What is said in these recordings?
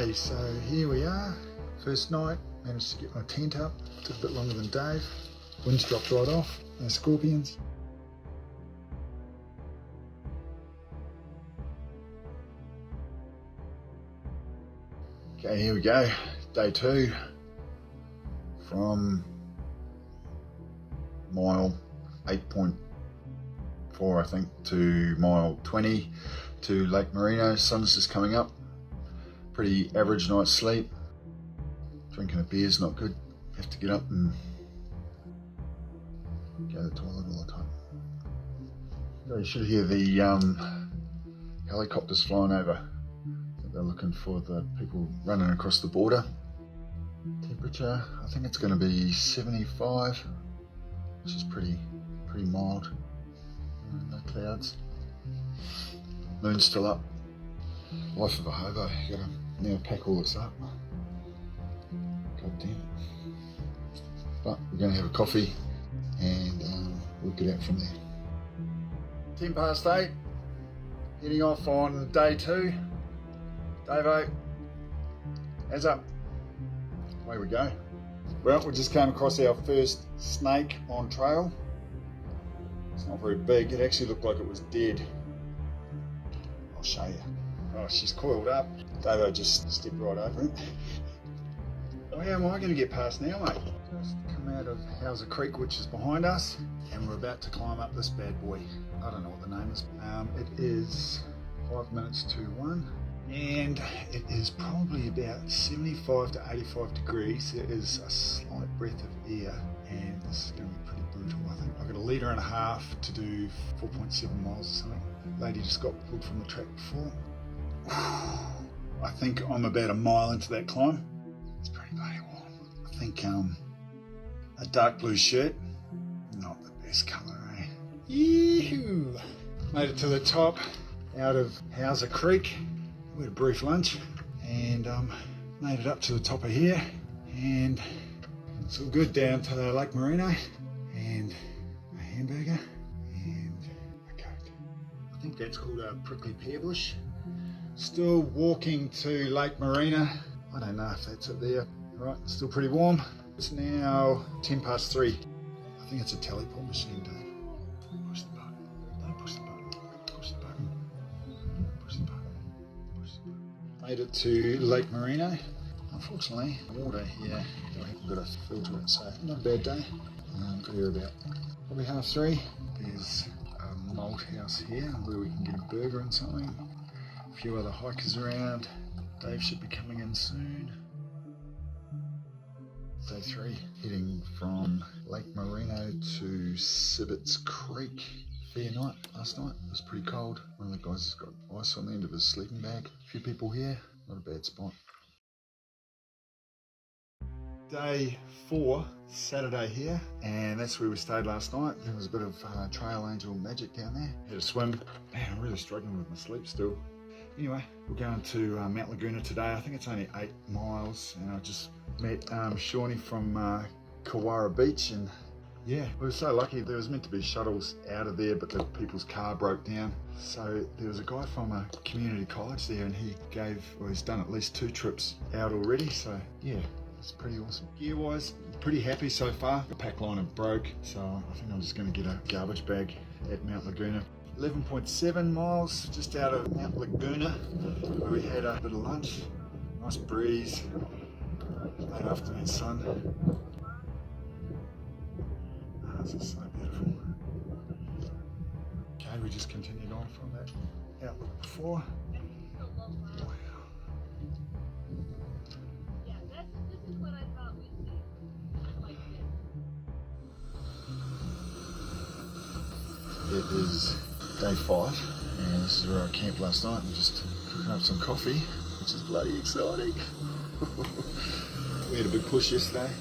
Okay, so here we are. First night, managed to get my tent up. Took a bit longer than Dave. Winds dropped right off. No scorpions. Okay, here we go. Day 2 from mile 8.4, I think, to mile 20 to Lake Merino. Sun's just coming up. Pretty average night's sleep. Drinking a beer's not good. Have to get up and go to the toilet all the time. You should hear the helicopters flying over. They're looking for the people running across the border. Temperature, I think it's going to be 75, which is pretty mild. No clouds. Moon's still up. Life of a hobo. You gotta now pack all this up. God damn it. But we're going to have a coffee and we'll get out from there. 10 past 8. Heading off on day 2. Davo, hands up. Away we go. Well, we just came across our first snake on trail. It's not very big. It actually looked like it was dead. I'll show you. Oh, she's coiled up. Davo just stepped right over it. Oh, how am I going to get past now, mate? Just come out of Hauser Creek, which is behind us, and we're about to climb up this bad boy. I don't know what the name is. It is 5 minutes to 1. And it is probably about 75 to 85 degrees. There is a slight breath of air, and this is going to be pretty brutal, I think. I've got a litre and a half to do 4.7 miles or something. Lady just got pulled from the track before. I think I'm about a mile into that climb. It's pretty bloody warm. I think a dark blue shirt, not the best colour, eh? Yee-hoo! Made it to the top out of Hauser Creek. We had a brief lunch and made it up to the top of here, and it's all good down to Lake Merino, and a hamburger and a Coke. I think that's called a prickly pear bush. Still walking to Lake Merino. I don't know if that's it there. Right, it's still pretty warm. It's now 10 past 3. I think it's a teleport machine, Dave. Push the button. Don't push the button. Push the button. Push the button. Made it to Lake Merino. Unfortunately, water here, I haven't got to filter it, so not a bad day. Got here about probably 3:30. There's a malt house here where we can get a burger and something. A few other hikers around. Dave should be coming in soon. Day 3, heading from Lake Merino to Sibbets Creek. Fair night last night. It was pretty cold. One of the guys has got ice on the end of his sleeping bag. A few people here. Not a bad spot. Day 4, Saturday here, and that's where we stayed last night. There was a bit of trail angel magic down there. Had a swim. Man, I'm really struggling with my sleep still. Anyway, we're going to Mount Laguna today. I think it's only 8 miles, and I just met Shawnee from Kawara Beach, and yeah, we were so lucky. There was meant to be shuttles out of there, but the people's car broke down. So there was a guy from a community college there, and he's done at least 2 trips out already. So yeah, it's pretty awesome. Gear-wise, pretty happy so far. The pack liner broke, so I think I'm just going to get a garbage bag at Mount Laguna. 11.7 miles just out of Mount Laguna, where we had a bit of lunch. Nice breeze, late afternoon sun. This is so beautiful. Okay, we just continued on from that outlook before. Wow. Yeah, this is what I thought we'd see. Like this. It is day 5, and this is where I camped last night. I'm just cooking up some coffee, which is bloody exciting. We had a big push yesterday.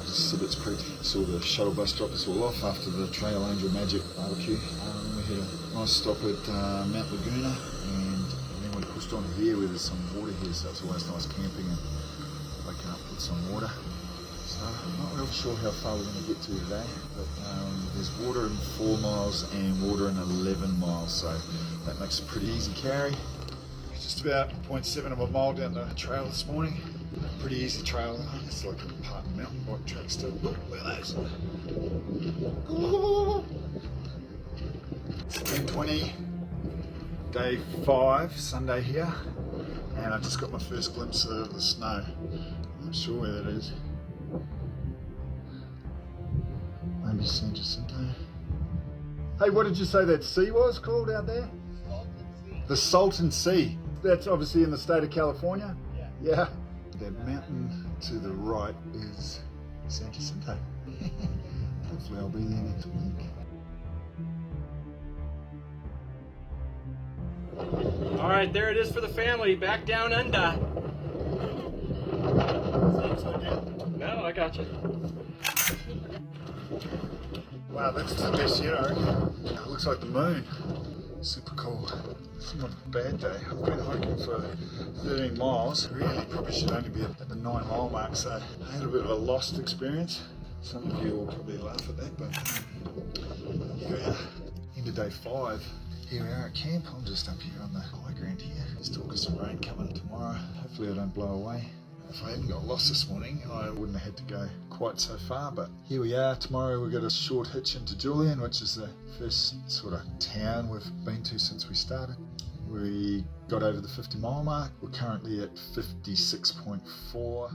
Sibbets Creek, saw the shuttle bus drop us all off after the Trail Angel Magic barbecue. We had a nice stop at Mount Laguna, and then we pushed on here where there's some water here, so it's always nice camping and waking up with some water. So I'm not real sure how far we're going to get to today, but there's water in 4 miles and water in 11 miles, so that makes a pretty easy carry. Just Just about 0.7 of a mile down the trail this morning. Pretty easy trail. It's like a part of mountain bike track still. Look at those. It's 10:20, day 5, Sunday here, and I just got my first glimpse of the snow. I'm not sure where that is. Maybe San Jacinto. Hey, what did you say that sea was called out there? The Salton Sea. That's obviously in the state of California? Yeah. That mountain to the right is San Jacinto. Hopefully I'll be there next week. All right, there it is for the family, back down under. No, I got you. Wow, that's the best yet, I reckon. It looks like the moon. Super cool. It's not a bad day. I've been hiking for 13 miles. Really, probably should only be at the 9-mile mark, so I had a bit of a lost experience. Some of you will probably laugh at that, but here we are. Into day 5. Here we are at camp. I'm just up here on the high ground here. There's talk of some rain coming tomorrow. Hopefully I don't blow away. If I hadn't got lost this morning, I wouldn't have had to go quite so far, but here we are. Tomorrow we've got a short hitch into Julian, which is the first sort of town we've been to since we started. We got over the 50-mile mark. We're currently at 56.4.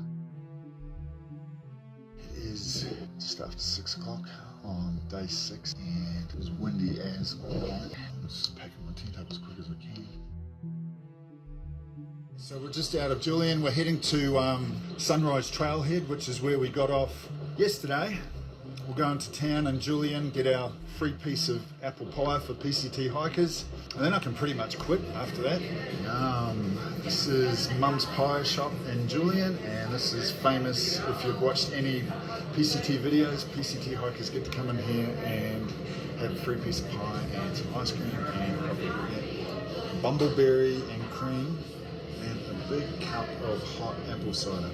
It is just after 6 o'clock on day 6, and it was windy as all night. I'm just packing my tent up as quick as I can. So we're just out of Julian. We're heading to Sunrise Trailhead, which is where we got off yesterday. We'll go into town in Julian, get our free piece of apple pie for PCT hikers, and then I can pretty much quit after that. This is Mum's Pie Shop in Julian, and this is famous. If you've watched any PCT videos, PCT hikers get to come in here and have a free piece of pie and some ice cream and probably bumbleberry and cream. A big cup of hot apple cider.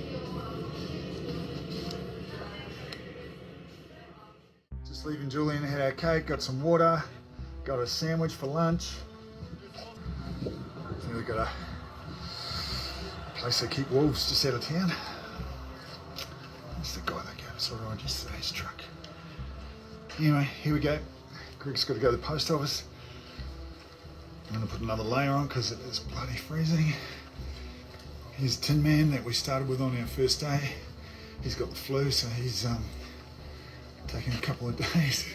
Just leaving Julian, had our cake, got some water, got a sandwich for lunch. Then we've got a place they keep wolves just out of town. That's the guy that gave us a ride yesterday's truck. Anyway, here we go. Greg's got to go to the post office. I'm going to put another layer on because it is bloody freezing. Here's Tin Man that we started with on our first day. He's got the flu, so he's taking a couple of days.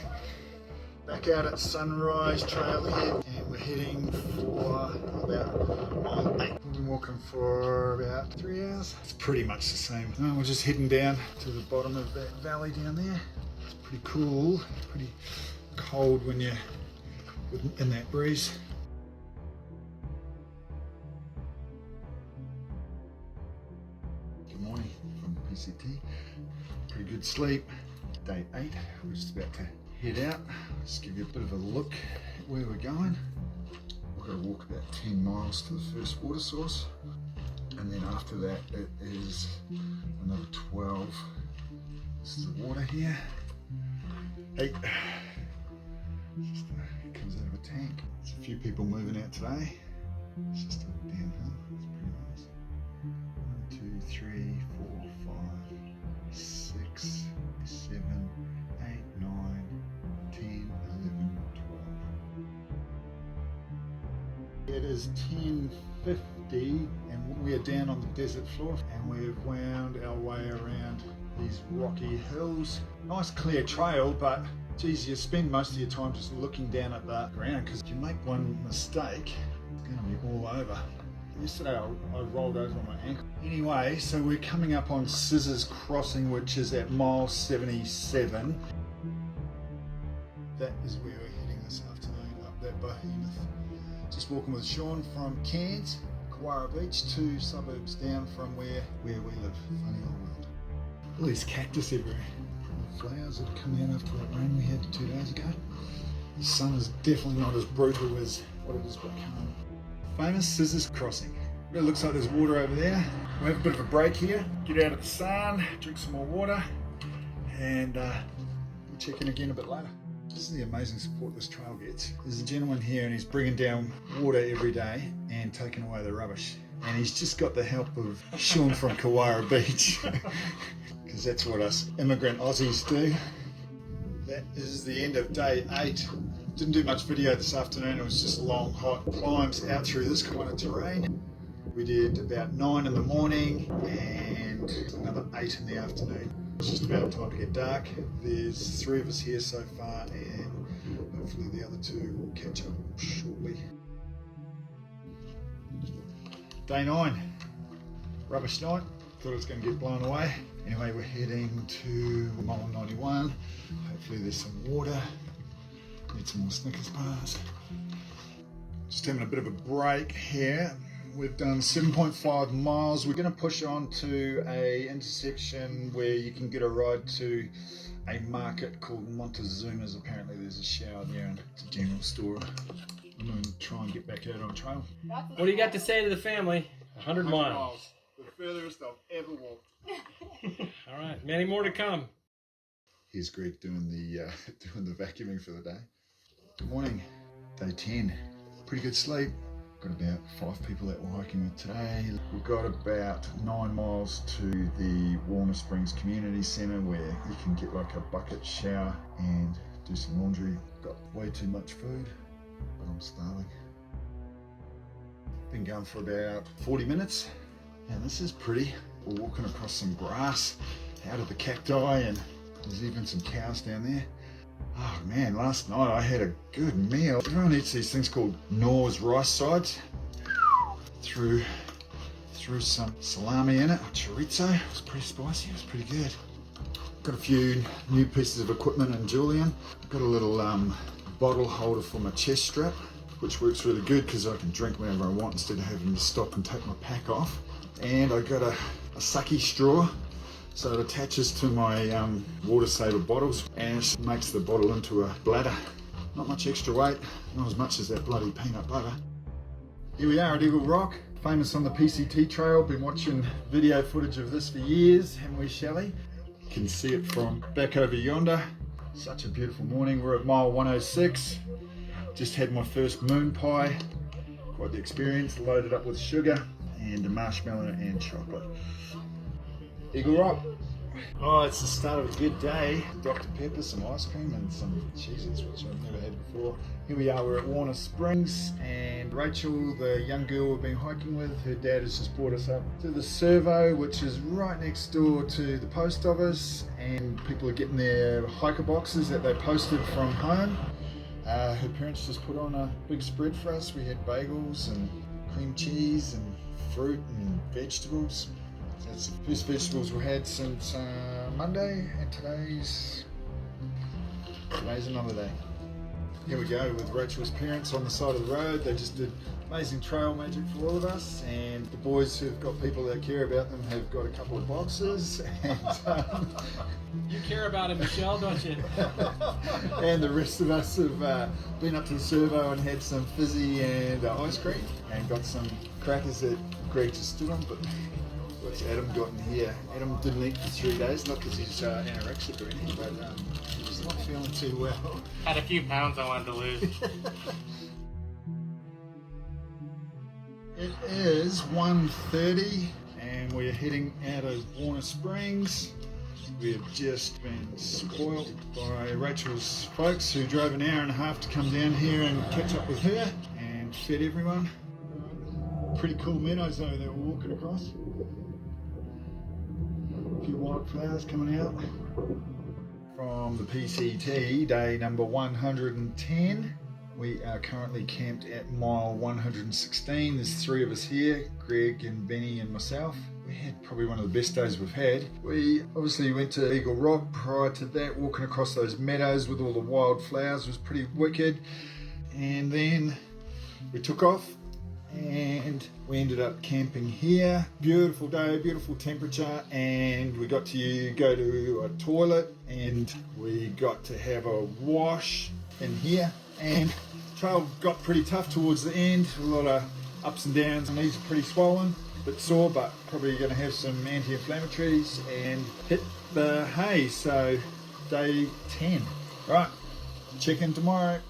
Back out at Sunrise Trailhead, and we're heading for about mile 8. We've been walking for about 3 hours. It's pretty much the same. We're just heading down to the bottom of that valley down there. It's pretty cool, pretty cold when you're in that breeze. Good morning from PCT. Pretty good sleep. Day 8. We're just about to head out. Just give you a bit of a look at where we're going. We've got to walk about 10 miles to the first water source, and then after that it is another 12. This is the water here. Hey, it comes out of a tank. There's a few people moving out today. It's just a downhill. It's pretty nice. 1, 2, 3, 4, 5, 6, 7, 8, 9, 10, 11, 12. It is 10:50 and we are down on the desert floor, and we've wound our way around these rocky hills. Nice clear trail, but geez, you spend most of your time just looking down at the ground, because if you make one mistake, it's going to be all over. Yesterday I rolled over on my ankle. Anyway, so we're coming up on Scissors Crossing, which is at mile 77. That is where we're heading this afternoon, up that behemoth. Just walking with Sean from Cairns, Kawara Beach, 2 suburbs down from where we live. Funny old world. All these cactus everywhere. Flowers that come out after that rain we had 2 days ago. The sun is definitely not as brutal as what it is back home. Famous Scissors Crossing. It looks like there's water over there. We'll have a bit of a break here, get out of the sun, drink some more water, and we'll check in again a bit later. This is the amazing support this trail gets. There's a gentleman here and he's bringing down water every day and taking away the rubbish. And he's just got the help of Sean from Kawara Beach, because that's what us immigrant Aussies do. That is the end of day 8. Didn't do much video this afternoon. It was just long, hot climbs out through this kind of terrain. We did about 9 in the morning and another 8 in the afternoon. It's just about time to get dark. There's 3 of us here so far, and hopefully the other 2 will catch up shortly. Day 9, rubbish night. Thought it was going to get blown away. Anyway, we're heading to mile 91. Hopefully there's some water. Need some more Snickers bars. Just having a bit of a break here. We've done 7.5 miles. We're going to push on to a intersection where you can get a ride to a market called Montezuma's. Apparently there's a shower there and it's a general store. I'm going to try and get back out on trail. What do you got to say to the family? 100 miles. The furthest I've ever walked. All right, many more to come. Here's Greg doing the vacuuming for the day. Good morning, day 10. Pretty good sleep. Got about 5 people that we're hiking with today. We've got about 9 miles to the Warner Springs Community Centre where you can get like a bucket shower and do some laundry. Got way too much food, but I'm starving. Been going for about 40 minutes, and this is pretty. We're walking across some grass out of the cacti, and there's even some cows down there. Oh man, last night I had a good meal. Everyone eats these things called Nor's rice sides. Threw some salami in it, chorizo. It was pretty spicy, it was pretty good. Got a few new pieces of equipment in Julian. I've got a little bottle holder for my chest strap, which works really good because I can drink whenever I want instead of having to stop and take my pack off. And I got a sake straw, so it attaches to my water saver bottles and it makes the bottle into a bladder. Not much extra weight, not as much as that bloody peanut butter. Here we are at Eagle Rock, famous on the PCT trail. Been watching video footage of this for years, haven't we, Shelley? You can see it from back over yonder. Such a beautiful morning. We're at mile 106. Just had my first moon pie. Quite the experience, loaded up with sugar and a marshmallow and chocolate. Eagle Rock. Oh, it's the start of a good day. Dr. Pepper, some ice cream and some cheeses, which I've never had before. Here we are, we're at Warner Springs, and Rachel, the young girl we've been hiking with, her dad has just brought us up to the servo, which is right next door to the post office, and people are getting their hiker boxes that they posted from home. Her parents just put on a big spread for us. We had bagels and cream cheese and fruit and vegetables. That's the first vegetables we had since Monday, and today's another day. Here we go with Rachel's parents on the side of the road. They just did amazing trail magic for all of us, and the boys who've got people that care about them have got a couple of boxes. And, You care about it, Michelle, don't you? and the rest of us have been up to the servo and had some fizzy and ice cream, and got some crackers that Greg just stood on. But what's Adam got in here? Adam didn't eat for 3 days, not because he's anorexic or anything, but he's not feeling too well. Had a few pounds I wanted to lose. It is 1:30 and we're heading out of Warner Springs. We have just been spoiled by Rachel's folks who drove an hour and a half to come down here and catch up with her and fed everyone. Pretty cool meadows over there we're walking across. A few wildflowers coming out. From the PCT, day number 110. We are currently camped at mile 116. There's 3 of us here, Greg and Benny and myself. We had probably one of the best days we've had. We obviously went to Eagle Rock. Prior to that, walking across those meadows with all the wildflowers was pretty wicked. And then we took off and we ended up camping here. Beautiful day, beautiful temperature, and we got to go to a toilet and we got to have a wash in here. And the trail got pretty tough towards the end, a lot of ups and downs. Knees are pretty swollen, a bit sore, but probably going to have some anti-inflammatories and hit the hay. So day 10. Right, Check in tomorrow.